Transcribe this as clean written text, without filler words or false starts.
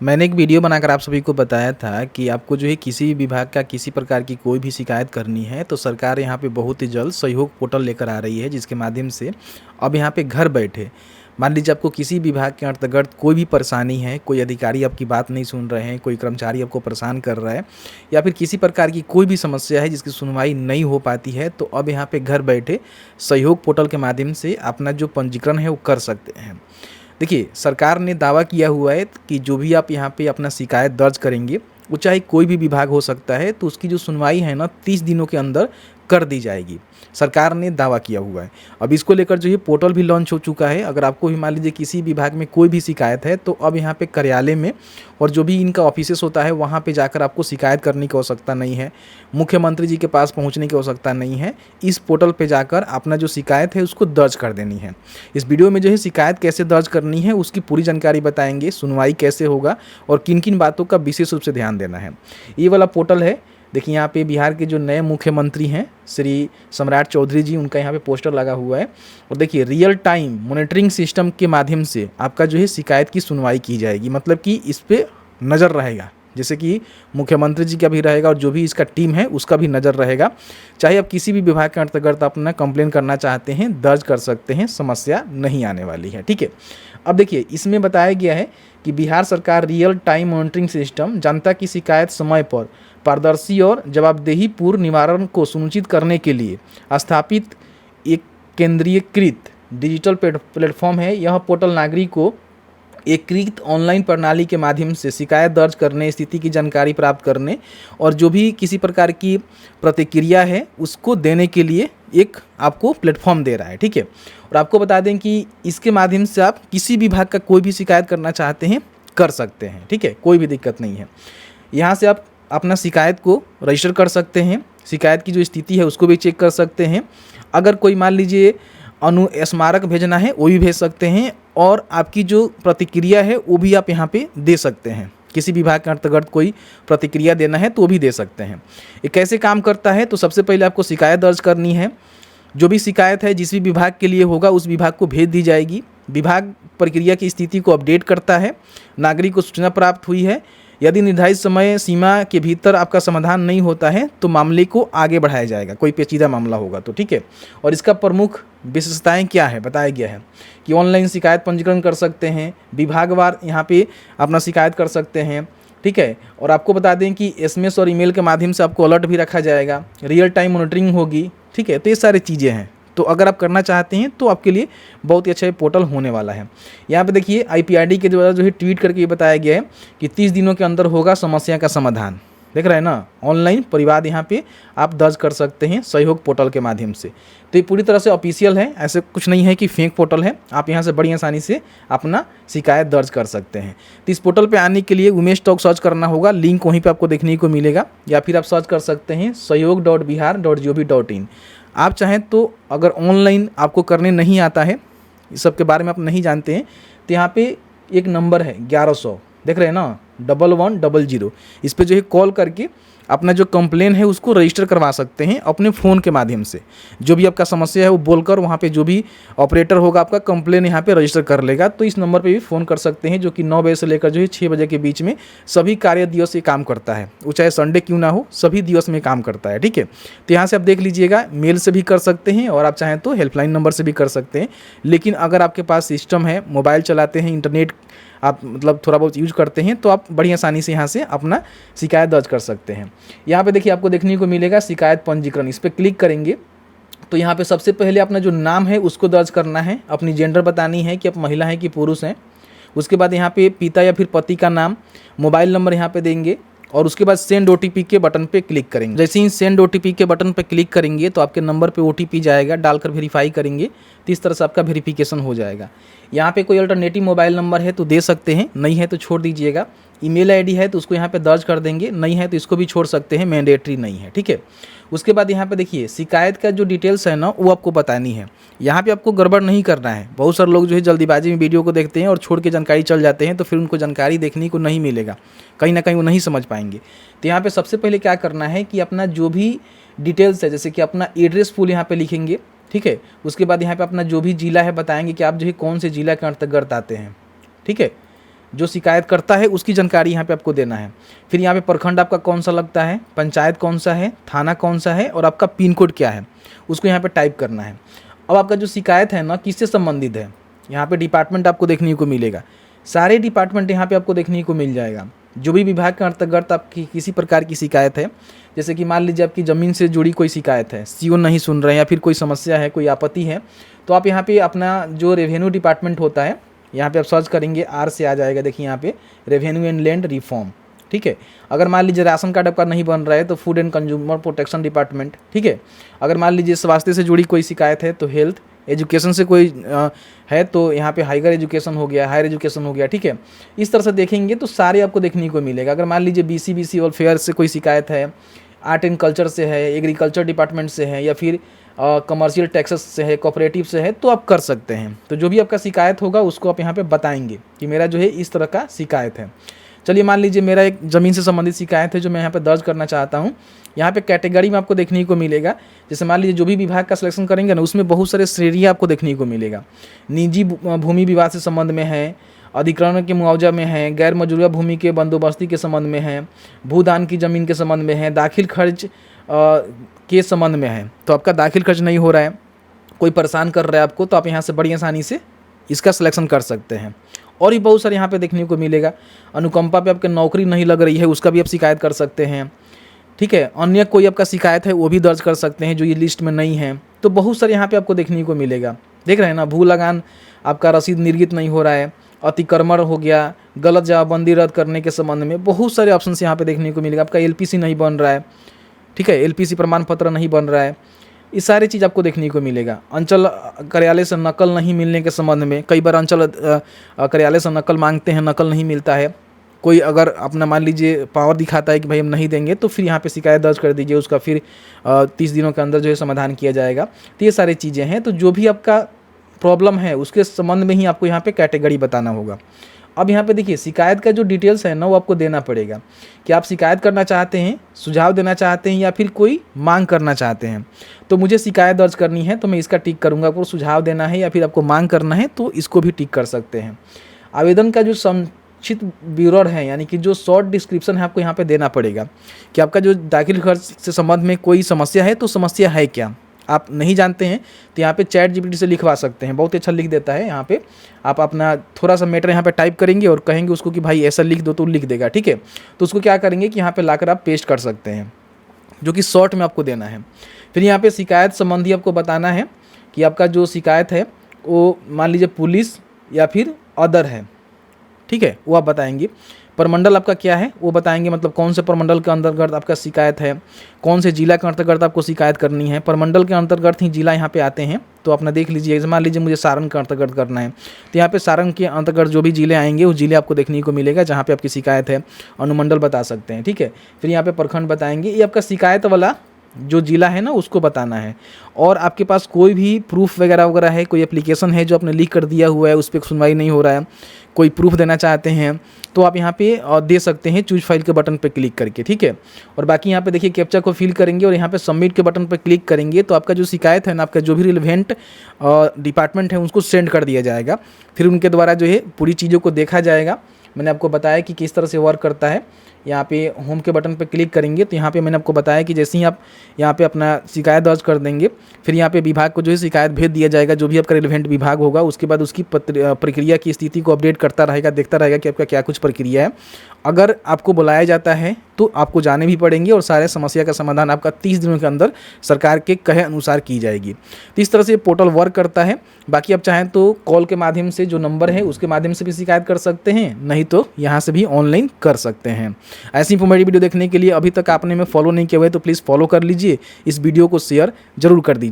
मैंने एक वीडियो बनाकर आप सभी को बताया था कि आपको जो है किसी भी विभाग का किसी प्रकार की कोई भी शिकायत करनी है तो सरकार यहाँ पे बहुत ही जल्द सहयोग पोर्टल लेकर आ रही है, जिसके माध्यम से अब यहाँ पे घर बैठे मान लीजिए आपको किसी विभाग के अंतर्गत कोई भी परेशानी है, कोई अधिकारी आपकी बात नहीं सुन रहे हैं, कोई कर्मचारी आपको परेशान कर रहा है या फिर किसी प्रकार की कोई भी समस्या है जिसकी सुनवाई नहीं हो पाती है, तो अब यहाँ पे घर बैठे सहयोग पोर्टल के माध्यम से अपना जो पंजीकरण है वो कर सकते हैं। देखिए, सरकार ने दावा किया हुआ है कि जो भी आप यहाँ पे अपना शिकायत दर्ज करेंगे, वो चाहे कोई भी विभाग हो सकता है, तो उसकी जो सुनवाई है ना 30 दिनों के अंदर कर दी जाएगी। सरकार ने दावा किया हुआ है। अब इसको लेकर जो ये पोर्टल भी लॉन्च हो चुका है। अगर आपको भी मान लीजिए किसी विभाग में कोई भी शिकायत है, तो अब यहाँ पे कार्यालय में और जो भी इनका ऑफिसेस होता है वहाँ पे जाकर आपको शिकायत करने की आवश्यकता नहीं है, मुख्यमंत्री जी के पास पहुँचने की आवश्यकता नहीं है। इस पोर्टल पे जाकर अपना जो शिकायत है उसको दर्ज कर देनी है। इस वीडियो में जो है शिकायत कैसे दर्ज करनी है उसकी पूरी जानकारी बताएंगे, सुनवाई कैसे होगा और किन किन बातों का विशेष रूप से ध्यान देना है। ये वाला पोर्टल है, देखिए यहाँ पे बिहार के जो नए मुख्यमंत्री हैं श्री सम्राट चौधरी जी, उनका यहाँ पे पोस्टर लगा हुआ है। और देखिए रियल टाइम मॉनिटरिंग सिस्टम के माध्यम से आपका जो है शिकायत की सुनवाई की जाएगी, मतलब कि इस पर नज़र रहेगा, जैसे कि मुख्यमंत्री जी का भी रहेगा और जो भी इसका टीम है उसका भी नज़र रहेगा। चाहे आप किसी भी विभाग के अंतर्गत अपना कंप्लेन करना चाहते हैं, दर्ज कर सकते हैं, समस्या नहीं आने वाली है। ठीक है, अब देखिए इसमें बताया गया है कि बिहार सरकार रियल टाइम मॉनिटरिंग सिस्टम जनता की शिकायत समय पर पारदर्शी और जवाबदेही पूर्व निवारण को सुनिश्चित करने के लिए स्थापित एक केंद्रीयकृत डिजिटल प्लेटफॉर्म है। यह पोर्टल नागरिक को एकीकृत ऑनलाइन प्रणाली के माध्यम से शिकायत दर्ज करने, स्थिति की जानकारी प्राप्त करने और जो भी किसी प्रकार की प्रतिक्रिया है उसको देने के लिए एक आपको प्लेटफॉर्म दे रहा है। ठीक है, और आपको बता दें कि इसके माध्यम से आप किसी विभाग का कोई भी शिकायत करना चाहते हैं कर सकते हैं। ठीक है, कोई भी दिक्कत नहीं है। यहाँ से आप अपना शिकायत को रजिस्टर कर सकते हैं, शिकायत की जो स्थिति है उसको भी चेक कर सकते हैं। अगर कोई मान लीजिए स्मारक भेजना है वो भी भेज सकते हैं और आपकी जो प्रतिक्रिया है वो भी आप यहाँ पे दे सकते हैं। किसी विभाग के अंतर्गत कोई प्रतिक्रिया देना है तो वो भी दे सकते हैं। ये कैसे काम करता है, तो सबसे पहले आपको शिकायत दर्ज करनी है। जो भी शिकायत है जिस भी विभाग के लिए होगा उस विभाग को भेज दी जाएगी। विभाग प्रक्रिया की स्थिति को अपडेट करता है, नागरिक को सूचना प्राप्त हुई है। यदि निर्धारित समय सीमा के भीतर आपका समाधान नहीं होता है तो मामले को आगे बढ़ाया जाएगा, कोई पेचीदा मामला होगा तो। ठीक है, और इसका प्रमुख विशेषताएं क्या है बताया गया है कि ऑनलाइन शिकायत पंजीकरण कर सकते हैं, विभागवार यहाँ पे अपना शिकायत कर सकते हैं। ठीक है, और आपको बता दें कि एसएमएस और ईमेल के माध्यम से आपको अलर्ट भी रखा जाएगा, रियल टाइम मॉनिटरिंग होगी। ठीक है, तो ये सारी चीज़ें हैं। तो अगर आप करना चाहते हैं तो आपके लिए बहुत ही अच्छा पोर्टल होने वाला है। यहाँ पे देखिए IPRD के द्वारा जो है ट्वीट करके ये बताया गया है कि 30 दिनों के अंदर होगा समस्या का समाधान। देख रहे हैं ना, ऑनलाइन परिवाद यहाँ पे आप दर्ज कर सकते हैं सहयोग पोर्टल के माध्यम से। तो ये पूरी तरह से ऑफिशियल है, ऐसे कुछ नहीं है कि फेक पोर्टल है। आप यहाँ से बड़ी आसानी से अपना शिकायत दर्ज कर सकते हैं। तो इस पोर्टल पे आने के लिए उमेश टॉक सर्च करना होगा, लिंक वहीं पे आपको देखने को मिलेगा, या फिर आप सर्च कर सकते हैं सहयोग.bihar.gov.in। आप चाहें तो अगर ऑनलाइन आपको करने नहीं आता है, इस सब के बारे में आप नहीं जानते हैं, तो यहाँ पे एक नंबर है 1100, देख रहे हैं ना, 1100। इस पे जो है कॉल करके अपना जो कंप्लेन है उसको रजिस्टर करवा सकते हैं अपने फ़ोन के माध्यम से। जो भी आपका समस्या है वो बोलकर वहाँ पे जो भी ऑपरेटर होगा आपका कंप्लेन यहाँ पे रजिस्टर कर लेगा। तो इस नंबर पे भी फ़ोन कर सकते हैं, जो कि 9 बजे से लेकर जो है 6 बजे के बीच में सभी कार्य दिवस ये काम करता है। वो चाहे संडे क्यों ना हो, सभी दिवस में काम करता है। ठीक है, तो यहाँ से आप देख लीजिएगा, मेल से भी कर सकते हैं और आप चाहें तो हेल्पलाइन नंबर से भी कर सकते हैं। लेकिन अगर आपके पास सिस्टम है, मोबाइल चलाते हैं, इंटरनेट आप मतलब थोड़ा बहुत यूज करते हैं, तो आप बड़ी आसानी से यहाँ से अपना शिकायत दर्ज कर सकते हैं। यहाँ पे देखिए आपको देखने को मिलेगा शिकायत पंजीकरण, इस पर क्लिक करेंगे तो यहाँ पे सबसे पहले अपना जो नाम है उसको दर्ज करना है, अपनी जेंडर बतानी है कि आप महिला हैं कि पुरुष हैं। उसके बाद यहाँ पे पिता या फिर पति का नाम, मोबाइल नंबर यहाँ पे देंगे और उसके बाद सेंड OTP के बटन पे क्लिक करेंगे। जैसे ही सेंड OTP के बटन पे क्लिक करेंगे तो आपके नंबर पे OTP जाएगा, डालकर वेरीफाई करेंगे तो इस तरह से आपका वेरिफिकेशन हो जाएगा। यहाँ पे कोई अल्टरनेटिव मोबाइल नंबर है तो दे सकते हैं, नहीं है तो छोड़ दीजिएगा। ईमेल ID है तो उसको यहाँ पे दर्ज कर देंगे, नहीं है तो इसको भी छोड़ सकते हैं, मैंडेटरी नहीं है। ठीक है, उसके बाद यहाँ पे देखिए शिकायत का जो डिटेल्स है ना वो आपको बतानी है। यहाँ पे आपको गड़बड़ नहीं करना है। बहुत सारे लोग जो है जल्दीबाजी में वीडियो को देखते हैं और छोड़ के जानकारी चल जाते हैं, तो फिर उनको जानकारी देखने को नहीं मिलेगा, कहीं ना कहीं वो नहीं समझ पाएंगे। तो यहाँ पे सबसे पहले क्या करना है कि अपना जो भी डिटेल्स है, जैसे कि अपना एड्रेस फुल यहाँ पे लिखेंगे। ठीक है, उसके बाद यहाँ पे अपना जो भी जिला है बताएंगे कि आप जो है कौन से जिला के अंतर्गत आते हैं। ठीक है, जो शिकायत करता है उसकी जानकारी यहाँ पे आपको देना है। फिर यहाँ पे प्रखंड आपका कौन सा लगता है, पंचायत कौन सा है, थाना कौन सा है और आपका पिन कोड क्या है, उसको यहाँ पे टाइप करना है। अब आपका जो शिकायत है ना किससे संबंधित है, यहाँ पे डिपार्टमेंट आपको देखने को मिलेगा। सारे डिपार्टमेंट यहाँ पे आपको देखने को मिल जाएगा। जो भी विभाग के अंतर्गत आपकी किसी प्रकार की शिकायत है, जैसे कि मान लीजिए आपकी ज़मीन से जुड़ी कोई शिकायत है, सीओ नहीं सुन रहे हैं या फिर कोई समस्या है, कोई आपत्ति है, तो आप यहाँ पे अपना जो रेवेन्यू डिपार्टमेंट होता है, यहाँ पे आप सर्च करेंगे, आर से आ जाएगा, देखिए यहाँ पे रेवेन्यू एंड लैंड रिफॉर्म, ठीक है। अगर मान लीजिए राशन कार्ड आपका नहीं बन रहा है तो food and consumer protection department, ठीक है। अगर मान लीजिए स्वास्थ्य से जुड़ी कोई शिकायत है तो हेल्थ, एजुकेशन से कोई है तो यहाँ पे हायर एजुकेशन हो गया, हायर एजुकेशन हो गया, ठीक है। इस तरह से देखेंगे तो सारे आपको देखने को मिलेगा। अगर मान लीजिए बीसी वेलफेयर से कोई शिकायत है, आर्ट एंड कल्चर से है, एग्रीकल्चर डिपार्टमेंट से है या फिर कमर्शियल टैक्सेस से है, कोऑपरेटिव से है, तो आप कर सकते हैं। तो जो भी आपका शिकायत होगा उसको आप यहाँ पे बताएंगे कि मेरा जो है इस तरह का शिकायत है। चलिए मान लीजिए मेरा एक ज़मीन से संबंधित शिकायत है जो मैं यहाँ पे दर्ज करना चाहता हूँ। यहाँ पे कैटेगरी में आपको देखने को मिलेगा, जैसे मान लीजिए जो भी विभाग का सिलेक्शन करेंगे ना उसमें बहुत सारे श्रेणियाँ आपको देखने को मिलेगा। निजी भूमि विवाद से संबंध में है, अधिग्रहण के मुआवजा में है, गैर मौजूदा भूमि के बंदोबस्ती के संबंध में है, भूदान की ज़मीन के संबंध में है, दाखिल खर्च के संबंध में है। तो आपका दाखिल खर्च नहीं हो रहा है, कोई परेशान कर रहा है आपको, तो आप यहाँ से बड़ी आसानी से इसका सिलेक्शन कर सकते हैं। और भी बहुत सारे यहाँ पे देखने को मिलेगा। अनुकंपा पे आपके नौकरी नहीं लग रही है, उसका भी आप शिकायत कर सकते हैं, ठीक है। अन्य कोई आपका शिकायत है वो भी दर्ज कर सकते हैं जो ये लिस्ट में नहीं है। तो बहुत सारे यहाँ पे आपको देखने को मिलेगा। देख रहे हैं ना, भू लगान आपका रसीद निर्गत नहीं हो रहा है, अतिक्रमण हो गया, गलत जवाबबंदी रद्द करने के संबंध में बहुत सारे ऑप्शन यहाँ पे देखने को मिलेगा। आपका LPC नहीं बन रहा है, ठीक है, LPC प्रमाण पत्र नहीं बन रहा है, ये सारी चीज़ आपको देखने को मिलेगा। अंचल कार्यालय से नकल नहीं मिलने के संबंध में, कई बार अंचल कार्यालय से नकल मांगते हैं, नकल नहीं मिलता है। कोई अगर अपना मान लीजिए पावर दिखाता है कि भाई हम नहीं देंगे, तो फिर यहाँ पे शिकायत दर्ज कर दीजिए, उसका फिर 30 दिनों के अंदर जो है समाधान किया जाएगा। तो ये सारी चीज़ें हैं। तो जो भी आपका प्रॉब्लम है उसके संबंध में ही आपको यहाँ पे कैटेगरी बताना होगा। अब यहाँ पे देखिए शिकायत का जो डिटेल्स है ना वो आपको देना पड़ेगा कि आप शिकायत करना चाहते हैं, सुझाव देना चाहते हैं या फिर कोई मांग करना चाहते हैं। तो मुझे शिकायत दर्ज करनी है तो मैं इसका टिक करूँगा, आपको सुझाव देना है या फिर आपको मांग करना है तो इसको भी टिक कर सकते हैं। आवेदन का जो संक्षिप्त विवरण है यानी कि जो शॉर्ट डिस्क्रिप्शन है आपको यहाँ पे देना पड़ेगा कि आपका जो दाखिल खर्च से संबंध में कोई समस्या है तो समस्या है क्या। आप नहीं जानते हैं तो यहाँ पे ChatGPT से लिखवा सकते हैं, बहुत अच्छा लिख देता है। यहाँ पे आप अपना थोड़ा सा मैटर यहाँ पे टाइप करेंगे और कहेंगे उसको कि भाई ऐसा लिख दो तो लिख देगा, ठीक है। तो उसको क्या करेंगे कि यहाँ पे लाकर आप पेस्ट कर सकते हैं, जो कि शॉर्ट में आपको देना है। फिर यहाँ पे शिकायत संबंधी आपको बताना है कि आपका जो शिकायत है वो मान लीजिए पुलिस या फिर अदर है, ठीक है, वो आप बताएंगे। प्रमंडल आपका क्या है वो बताएंगे, मतलब कौन से प्रमंडल के अंतर्गत आपका शिकायत है, कौन से जिला के अंतर्गत आपको शिकायत करनी है। प्रमंडल के अंतर्गत ही जिला यहाँ पे आते हैं, तो अपना देख लीजिए। मान लीजिए मुझे सारण के अंतर्गत करना है तो यहाँ पे सारण के अंतर्गत जो भी जिले आएंगे वो जिले आपको देखने को मिलेगा जहाँ पे आपकी शिकायत है। अनुमंडल बता सकते हैं, ठीक है। फिर यहाँ पे प्रखंड बताएंगे। ये आपका शिकायत वाला जो जिला है ना उसको बताना है। और आपके पास कोई भी प्रूफ वगैरह है, कोई एप्लीकेशन है जो आपने लिख कर दिया हुआ है, उस पर सुनवाई नहीं हो रहा है, कोई प्रूफ देना चाहते हैं तो आप यहाँ पे दे सकते हैं चूज फाइल के बटन पे क्लिक करके, ठीक है। और बाकी यहाँ पे देखिए कैप्चा को फिल करेंगे और यहाँ पे सबमिट के बटन पे क्लिक करेंगे तो आपका जो शिकायत है ना, आपका जो भी रिलेवेंट डिपार्टमेंट है उसको सेंड कर दिया जाएगा। फिर उनके द्वारा जो है पूरी चीज़ों को देखा जाएगा। मैंने आपको बताया कि किस तरह से वर्क करता है। यहाँ पे होम के बटन पे क्लिक करेंगे तो यहाँ पे मैंने आपको बताया कि जैसे ही आप यहाँ पे अपना शिकायत दर्ज कर देंगे फिर यहाँ पे विभाग को जो है शिकायत भेज दिया जाएगा, जो भी आपका रिलेवेंट विभाग होगा। उसके बाद उसकी प्रक्रिया की स्थिति को अपडेट करता रहेगा, देखता रहेगा कि आपका क्या कुछ प्रक्रिया है। अगर आपको बुलाया जाता है तो आपको जाने भी पड़ेंगे और सारे समस्या का समाधान आपका 30 दिनों के अंदर सरकार के कहे अनुसार की जाएगी। तो इस तरह से पोर्टल वर्क करता है। बाकी आप चाहें तो कॉल के माध्यम से जो नंबर है उसके माध्यम से भी शिकायत कर सकते हैं, नहीं तो यहाँ से भी ऑनलाइन कर सकते हैं। ऐसी इंफॉर्मेटिव वीडियो देखने के लिए अभी तक आपने हमें फॉलो नहीं किया हुआ है तो प्लीज़ फॉलो कर लीजिए। इस वीडियो को शेयर जरूर कर दीजिए।